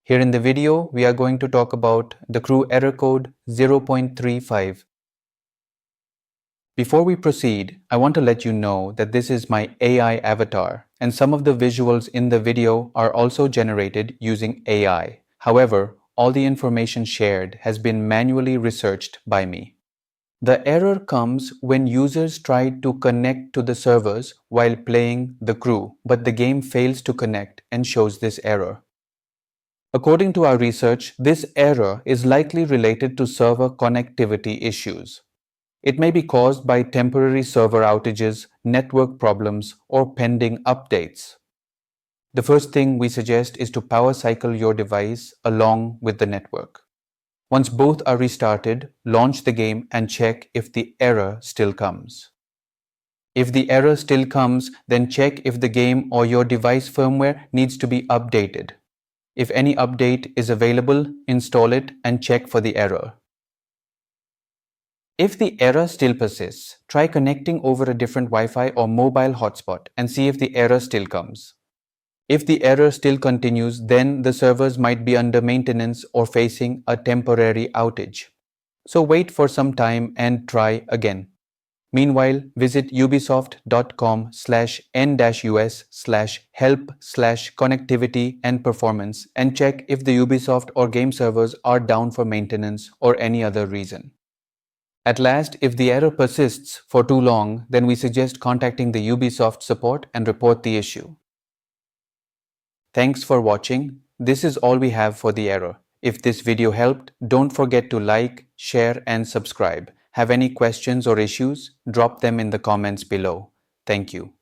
Here in the video, we are going to talk about the crew error code 0.35. Before we proceed, I want to let you know that this is my AI avatar, and some of the visuals in the video are also generated using AI. However, all the information shared has been manually researched by me. The error comes when users try to connect to the servers while playing the crew, but the game fails to connect and shows this error. According to our research, this error is likely related to server connectivity issues. It may be caused by temporary server outages, network problems, or pending updates. The first thing we suggest is to power cycle your device along with the network. Once both are restarted, launch the game and check if the error still comes. If the error still comes, then check if the game or your device firmware needs to be updated. If any update is available, install it and check for the error. If the error still persists, try connecting over a different Wi-Fi or mobile hotspot and see if the error still comes. If the error still continues, then the servers might be under maintenance or facing a temporary outage. So wait for some time and try again. Meanwhile, visit ubisoft.com/n-us/help/connectivity and performance and check if the Ubisoft or game servers are down for maintenance or any other reason. At last, if the error persists for too long, then we suggest contacting the Ubisoft support and report the issue. Thanks for watching. This is all we have for the error. If this video helped, don't forget to like, share and subscribe. Have any questions or issues? Drop them in the comments below. Thank you.